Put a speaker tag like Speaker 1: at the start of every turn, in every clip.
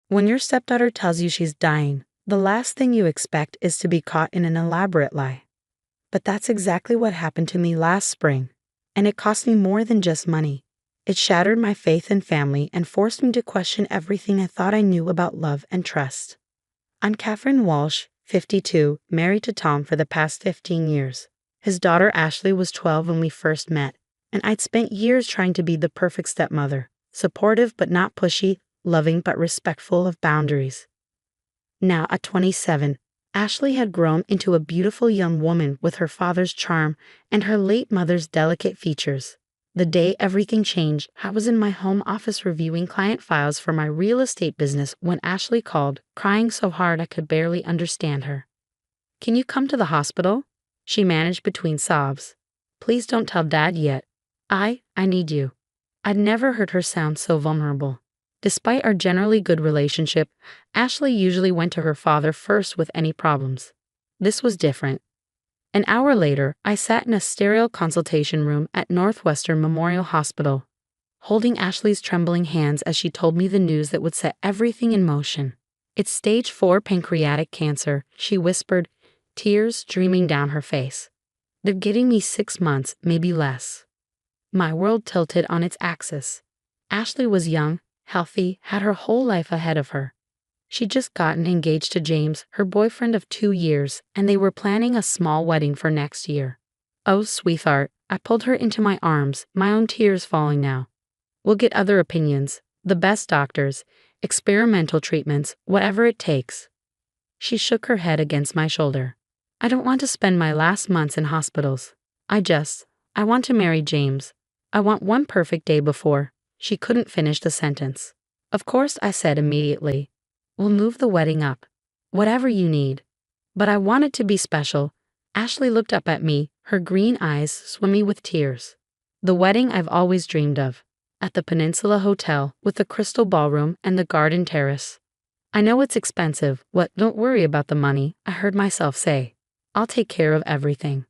Speaker 1: When your stepdaughter tells you she's dying, the last thing you expect is to be caught in an elaborate lie. But that's exactly what happened to me last spring. And it cost me more than just money. It shattered my faith in family and forced me to question everything I thought I knew about love and trust. I'm Catherine Walsh, 52, married to Tom for the past 15 years. His daughter Ashley was 12 when we first met, and I'd spent years trying to be the perfect stepmother, supportive but not pushy, loving but respectful of boundaries. Now, at 27, Ashley had grown into a beautiful young woman with her father's charm and her late mother's delicate features. The day everything changed, I was in my home office reviewing client files for my real estate business when Ashley called, crying so hard I could barely understand her. "Can you come to the hospital?" she managed between sobs. "Please don't tell Dad yet. I need you." I'd never heard her sound so vulnerable. Despite our generally good relationship, Ashley usually went to her father first with any problems. This was different. An hour later, I sat in a sterile consultation room at Northwestern Memorial Hospital, holding Ashley's trembling hands as she told me the news that would set everything in motion. "It's stage 4 pancreatic cancer," she whispered, tears streaming down her face. "They're getting me 6 months, maybe less." My world tilted on its axis. Ashley was young, healthy, had her whole life ahead of her. She'd just gotten engaged to James, her boyfriend of 2 years, and they were planning a small wedding for next year. "Oh, sweetheart," I pulled her into my arms, my own tears falling now. "We'll get other opinions, the best doctors, experimental treatments, whatever it takes." She shook her head against my shoulder. "I don't want to spend my last months in hospitals. I want to marry James. I want one perfect day before." She couldn't finish the sentence. "Of course," I said immediately. "We'll move the wedding up. Whatever you need." But I want it to be special. Ashley looked up at me, her green eyes swimming with tears. "The wedding I've always dreamed of. At the Peninsula Hotel, with the crystal ballroom and the garden terrace." "I know it's expensive. Don't worry about the money," I heard myself say. "I'll take care of everything."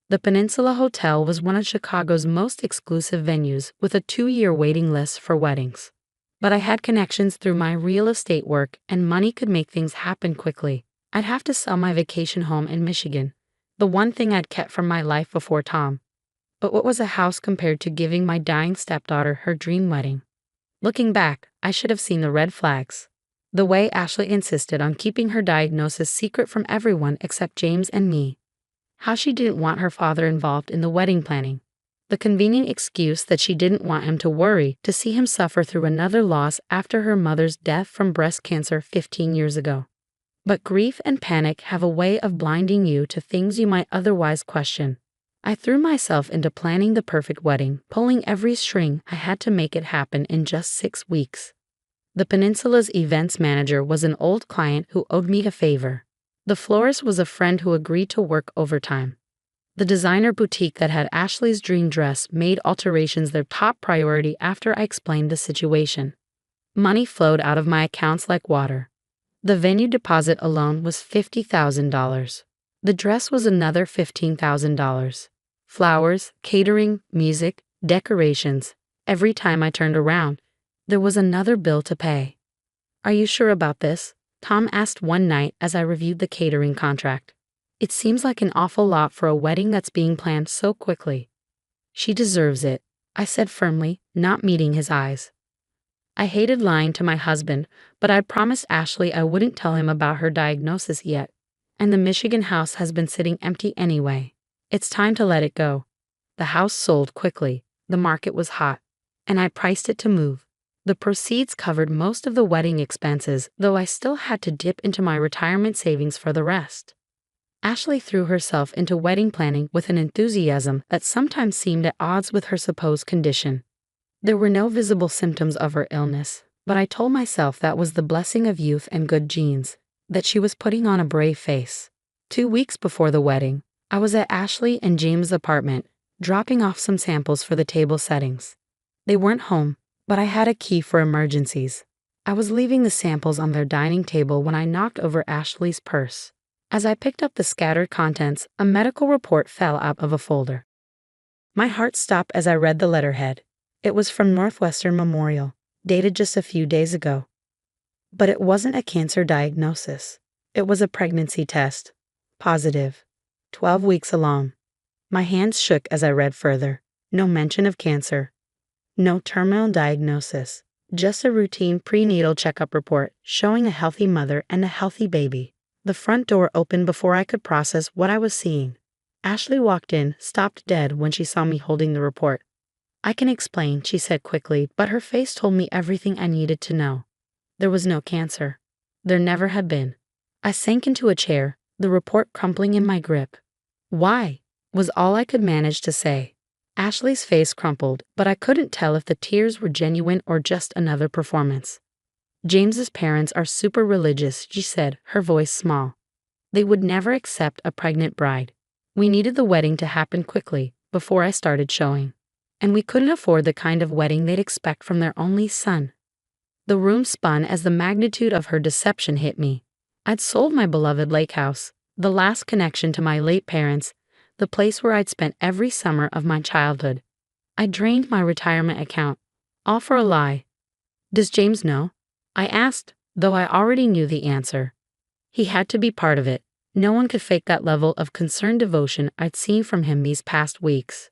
Speaker 1: The Peninsula Hotel was one of Chicago's most exclusive venues with a 2-year waiting list for weddings. But I had connections through my real estate work, and money could make things happen quickly. I'd have to sell my vacation home in Michigan, the one thing I'd kept from my life before Tom. But what was a house compared to giving my dying stepdaughter her dream wedding? Looking back, I should have seen the red flags. The way Ashley insisted on keeping her diagnosis secret from everyone except James and me. How she didn't want her father involved in the wedding planning. The convenient excuse that she didn't want him to worry to see him suffer through another loss after her mother's death from breast cancer 15 years ago. But grief and panic have a way of blinding you to things you might otherwise question. I threw myself into planning the perfect wedding, pulling every string I had to make it happen in just 6 weeks. The Peninsula's events manager was an old client who owed me a favor. The florist was a friend who agreed to work overtime. The designer boutique that had Ashley's dream dress made alterations their top priority after I explained the situation. Money flowed out of my accounts like water. The venue deposit alone was $50,000. The dress was another $15,000. Flowers, catering, music, decorations. Every time I turned around, there was another bill to pay. "Are you sure about this?" Tom asked one night as I reviewed the catering contract. "It seems like an awful lot for a wedding that's being planned so quickly." "She deserves it," I said firmly, not meeting his eyes. I hated lying to my husband, but I'd promised Ashley I wouldn't tell him about her diagnosis yet, and the Michigan house has been sitting empty anyway. It's time to let it go. The house sold quickly, the market was hot, and I priced it to move. The proceeds covered most of the wedding expenses, though I still had to dip into my retirement savings for the rest. Ashley threw herself into wedding planning with an enthusiasm that sometimes seemed at odds with her supposed condition. There were no visible symptoms of her illness, but I told myself that was the blessing of youth and good genes, that she was putting on a brave face. 2 weeks before the wedding, I was at Ashley and James' apartment, dropping off some samples for the table settings. They weren't home, but I had a key for emergencies. I was leaving the samples on their dining table when I knocked over Ashley's purse. As I picked up the scattered contents, a medical report fell out of a folder. My heart stopped as I read the letterhead. It was from Northwestern Memorial, dated just a few days ago. But it wasn't a cancer diagnosis. It was a pregnancy test. Positive. 12 weeks along. My hands shook as I read further. No mention of cancer. No terminal diagnosis. Just a routine prenatal checkup report showing a healthy mother and a healthy baby. The front door opened before I could process what I was seeing. Ashley walked in, stopped dead when she saw me holding the report. "I can explain," she said quickly, but her face told me everything I needed to know. There was no cancer. There never had been. I sank into a chair, the report crumpling in my grip. "Why?" was all I could manage to say. Ashley's face crumpled, but I couldn't tell if the tears were genuine or just another performance. "James's parents are super religious," she said, her voice small. "They would never accept a pregnant bride. We needed the wedding to happen quickly, before I started showing. And we couldn't afford the kind of wedding they'd expect from their only son." The room spun as the magnitude of her deception hit me. I'd sold my beloved lake house, the last connection to my late parents, the place where I'd spent every summer of my childhood. I drained my retirement account, all for a lie. "Does James know?" I asked, though I already knew the answer. He had to be part of it. No one could fake that level of concerned devotion I'd seen from him these past weeks.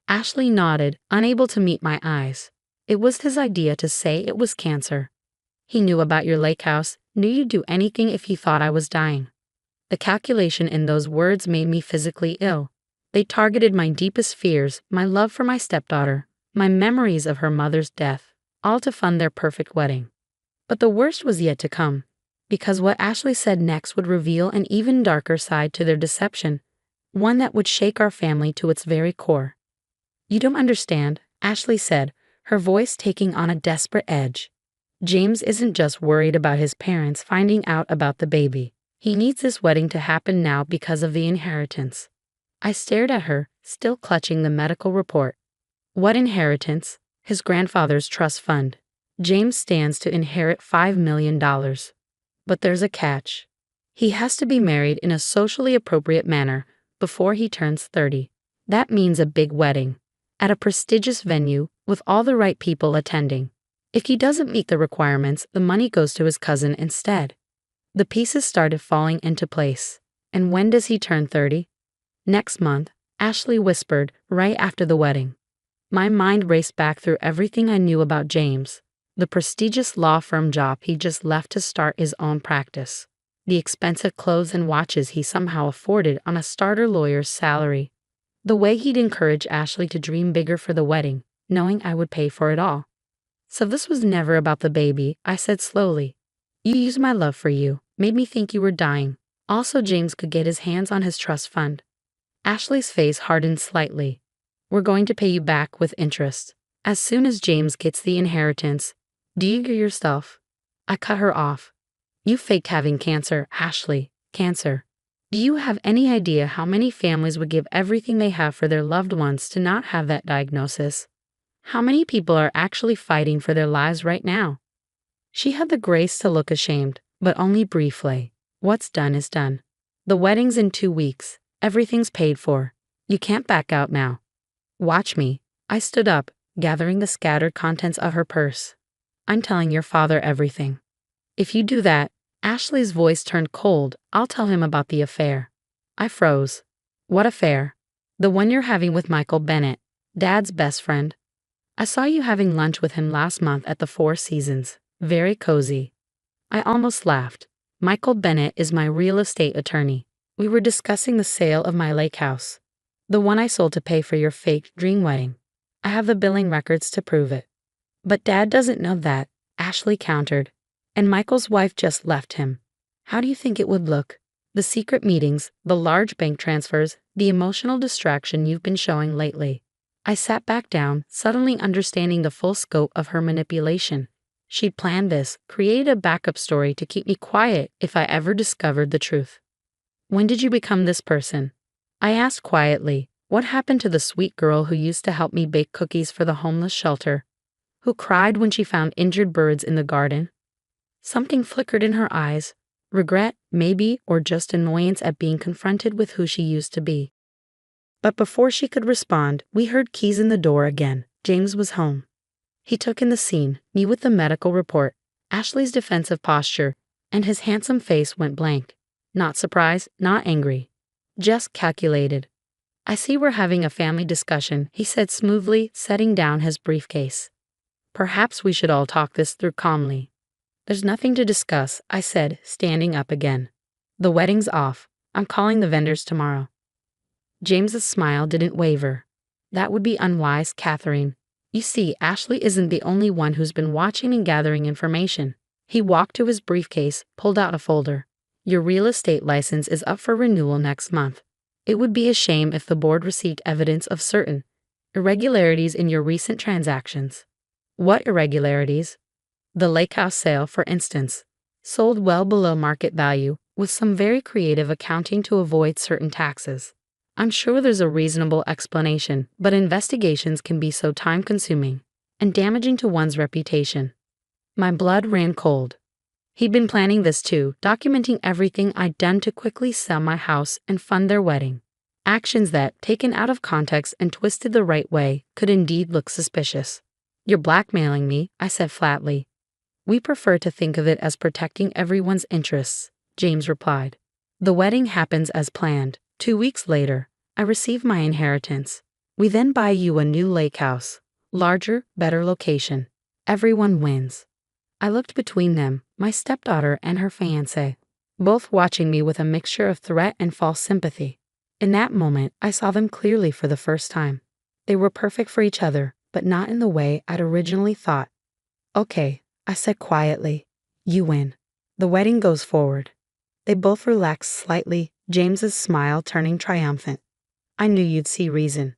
Speaker 1: Ashley nodded, unable to meet my eyes. "It was his idea to say it was cancer. He knew about your lake house, knew you'd do anything if he thought I was dying." The calculation in those words made me physically ill. They targeted my deepest fears, my love for my stepdaughter, my memories of her mother's death, all to fund their perfect wedding. But the worst was yet to come, because what Ashley said next would reveal an even darker side to their deception, one that would shake our family to its very core. "You don't understand," Ashley said, her voice taking on a desperate edge. "James isn't just worried about his parents finding out about the baby. He needs this wedding to happen now because of the inheritance." I stared at her, still clutching the medical report. "What inheritance?" "His grandfather's trust fund. James stands to inherit $5 million. But there's a catch. He has to be married in a socially appropriate manner before he turns 30. That means a big wedding, at a prestigious venue, with all the right people attending. If he doesn't meet the requirements, the money goes to his cousin instead." The pieces started falling into place. "And when does he turn 30? "Next month," Ashley whispered, right after the wedding. My mind raced back through everything I knew about James. The prestigious law firm job he just left to start his own practice. The expensive clothes and watches he somehow afforded on a starter lawyer's salary. The way he'd encourage Ashley to dream bigger for the wedding, knowing I would pay for it all. "So this was never about the baby," I said slowly. "You used my love for you, made me think you were dying. Also, James could get his hands on his trust fund." Ashley's face hardened slightly. "We're going to pay you back with interest. As soon as James gets the inheritance. Do you hear yourself?" I cut her off. "You faked having cancer, Ashley. Cancer. Do you have any idea how many families would give everything they have for their loved ones to not have that diagnosis? How many people are actually fighting for their lives right now?" She had the grace to look ashamed, but only briefly. "What's done is done. The wedding's in 2 weeks. Everything's paid for. You can't back out now. Watch me." I stood up, gathering the scattered contents of her purse. "I'm telling your father everything. If you do that," Ashley's voice turned cold, "I'll tell him about the affair." I froze. "What affair?" "The one you're having with Michael Bennett, Dad's best friend. I saw you having lunch with him last month at the Four Seasons. Very cozy." I almost laughed. "Michael Bennett is my real estate attorney. We were discussing the sale of my lake house. The one I sold to pay for your fake dream wedding. I have the billing records to prove it." "But Dad doesn't know that," Ashley countered. "And Michael's wife just left him. How do you think it would look? The secret meetings, the large bank transfers, the emotional distraction you've been showing lately." I sat back down, suddenly understanding the full scope of her manipulation. She'd planned this, created a backup story to keep me quiet if I ever discovered the truth. "When did you become this person?" I asked quietly. "What happened to the sweet girl who used to help me bake cookies for the homeless shelter? Who cried when she found injured birds in the garden?" Something flickered in her eyes. Regret, maybe, or just annoyance at being confronted with who she used to be. But before she could respond, we heard keys in the door again. James was home. He took in the scene, me with the medical report, Ashley's defensive posture, and his handsome face went blank. Not surprised, not angry. Just calculated. I see we're having a family discussion, he said smoothly, setting down his briefcase. Perhaps we should all talk this through calmly. There's nothing to discuss, I said, standing up again. The wedding's off. I'm calling the vendors tomorrow. James's smile didn't waver. That would be unwise, Catherine. You see, Ashley isn't the only one who's been watching and gathering information. He walked to his briefcase, pulled out a folder. Your real estate license is up for renewal next month. It would be a shame if the board received evidence of certain irregularities in your recent transactions. What irregularities? The lake house sale, for instance, sold well below market value, with some very creative accounting to avoid certain taxes. I'm sure there's a reasonable explanation, but investigations can be so time-consuming and damaging to one's reputation. My blood ran cold. He'd been planning this too, documenting everything I'd done to quickly sell my house and fund their wedding. Actions that, taken out of context and twisted the right way, could indeed look suspicious. You're blackmailing me, I said flatly. We prefer to think of it as protecting everyone's interests, James replied. The wedding happens as planned. 2 weeks later, I receive my inheritance. We then buy you a new lake house. Larger, better location. Everyone wins. I looked between them, my stepdaughter and her fiancé, both watching me with a mixture of threat and false sympathy. In that moment, I saw them clearly for the first time. They were perfect for each other, but not in the way I'd originally thought. Okay, I said quietly. You win. The wedding goes forward. They both relaxed slightly, James's smile turning triumphant. I knew you'd see reason.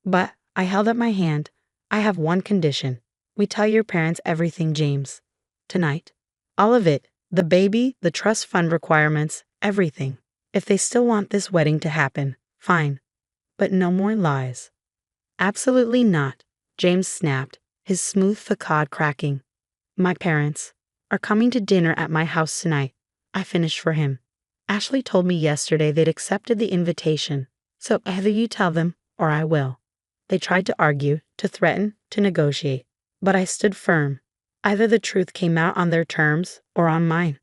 Speaker 1: But, I held up my hand, I have one condition. We tell your parents everything, James. Tonight. All of it. The baby, the trust fund requirements, everything. If they still want this wedding to happen, fine. But no more lies. Absolutely not, James snapped, his smooth facade cracking. My parents are coming to dinner at my house tonight. I finished for him. Ashley told me yesterday they'd accepted the invitation, so either you tell them or I will. They tried to argue, to threaten, to negotiate, but I stood firm. Either the truth came out on their terms or on mine.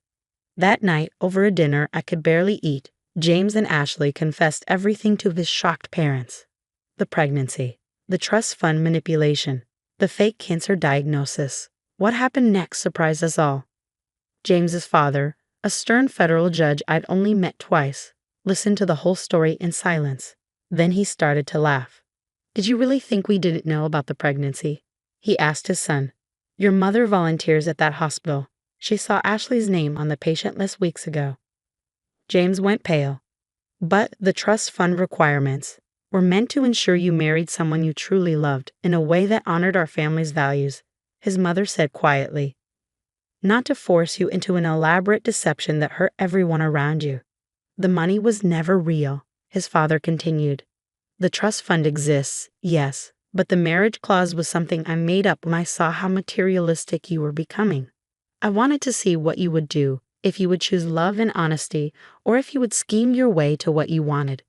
Speaker 1: That night, over a dinner I could barely eat, James and Ashley confessed everything to his shocked parents. The pregnancy, the trust fund manipulation, the fake cancer diagnosis. What happened next surprised us all. James's father, a stern federal judge I'd only met twice, listened to the whole story in silence. Then he started to laugh. Did you really think we didn't know about the pregnancy? He asked his son. Your mother volunteers at that hospital. She saw Ashley's name on the patient list weeks ago. James went pale. But the trust fund requirements were meant to ensure you married someone you truly loved in a way that honored our family's values, his mother said quietly. Not to force you into an elaborate deception that hurt everyone around you. The money was never real, his father continued. The trust fund exists, yes, but the marriage clause was something I made up when I saw how materialistic you were becoming. I wanted to see what you would do, if you would choose love and honesty, or if you would scheme your way to what you wanted.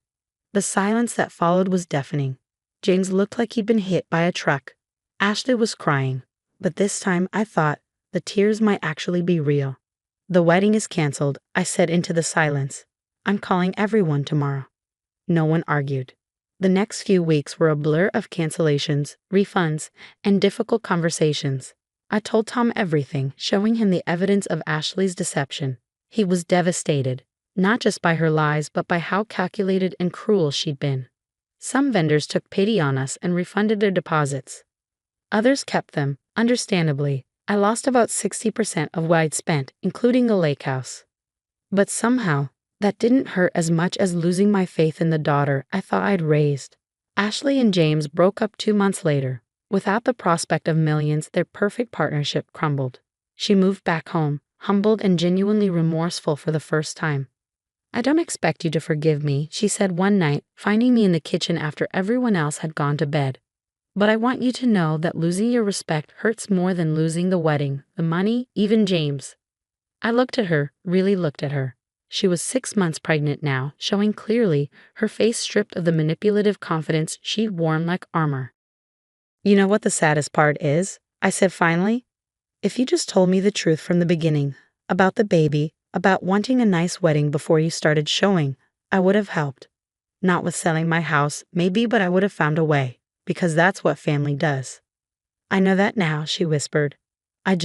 Speaker 1: The silence that followed was deafening. James looked like he'd been hit by a truck. Ashley was crying, but this time I thought the tears might actually be real. The wedding is canceled, I said into the silence. I'm calling everyone tomorrow. No one argued. The next few weeks were a blur of cancellations, refunds, and difficult conversations. I told Tom everything, showing him the evidence of Ashley's deception. He was devastated, not just by her lies, but by how calculated and cruel she'd been. Some vendors took pity on us and refunded their deposits. Others kept them, understandably. I lost about 60% of what I'd spent, including the lake house. But somehow, that didn't hurt as much as losing my faith in the daughter I thought I'd raised. Ashley and James broke up 2 months later. Without the prospect of millions, their perfect partnership crumbled. She moved back home, humbled and genuinely remorseful for the first time. I don't expect you to forgive me, she said one night, finding me in the kitchen after everyone else had gone to bed. But I want you to know that losing your respect hurts more than losing the wedding, the money, even James. I looked at her, really looked at her. She was 6 months pregnant now, showing clearly, her face stripped of the manipulative confidence she'd worn like armor. You know what the saddest part is? I said finally. If you just told me the truth from the beginning, about the baby, about wanting a nice wedding before you started showing, I would have helped. Not with selling my house, maybe, but I would have found a way, because that's what family does. I know that now, she whispered. I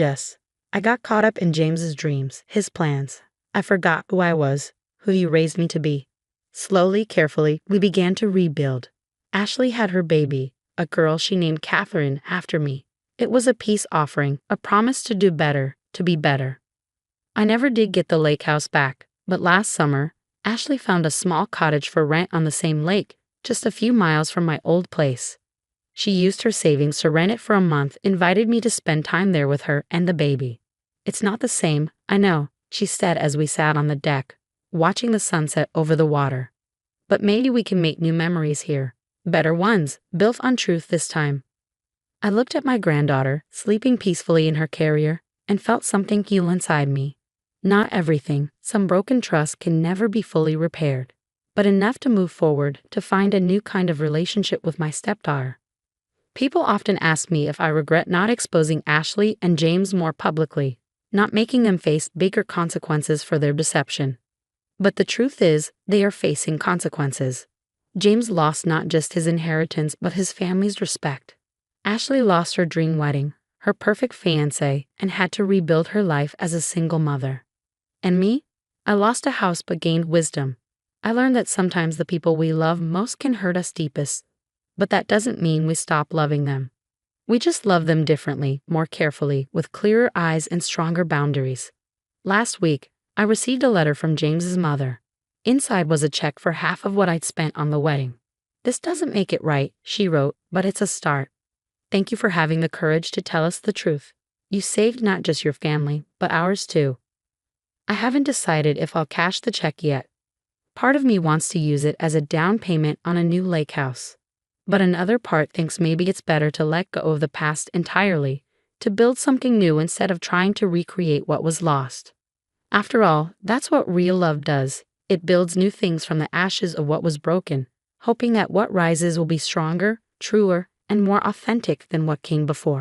Speaker 1: got caught up in James's dreams, his plans. I forgot who I was, who you raised me to be. Slowly, carefully, we began to rebuild. Ashley had her baby, a girl she named Catherine after me. It was a peace offering, a promise to do better, to be better. I never did get the lake house back, but last summer, Ashley found a small cottage for rent on the same lake, just a few miles from my old place. She used her savings to rent it for a month, invited me to spend time there with her and the baby. It's not the same, I know, she said as we sat on the deck, watching the sunset over the water. But maybe we can make new memories here. Better ones, built on truth this time. I looked at my granddaughter, sleeping peacefully in her carrier, and felt something heal inside me. Not everything, some broken trust can never be fully repaired, but enough to move forward, to find a new kind of relationship with my stepdaughter. People often ask me if I regret not exposing Ashley and James more publicly, not making them face bigger consequences for their deception. But the truth is, they are facing consequences. James lost not just his inheritance but his family's respect. Ashley lost her dream wedding, her perfect fiancé, and had to rebuild her life as a single mother. And me? I lost a house but gained wisdom. I learned that sometimes the people we love most can hurt us deepest. But that doesn't mean we stop loving them. We just love them differently, more carefully, with clearer eyes and stronger boundaries. Last week, I received a letter from James's mother. Inside was a check for half of what I'd spent on the wedding. "This doesn't make it right," she wrote, "but it's a start. Thank you for having the courage to tell us the truth. You saved not just your family, but ours too." I haven't decided if I'll cash the check yet. Part of me wants to use it as a down payment on a new lake house. But another part thinks maybe it's better to let go of the past entirely, to build something new instead of trying to recreate what was lost. After all, that's what real love does. It builds new things from the ashes of what was broken, hoping that what rises will be stronger, truer, and more authentic than what came before.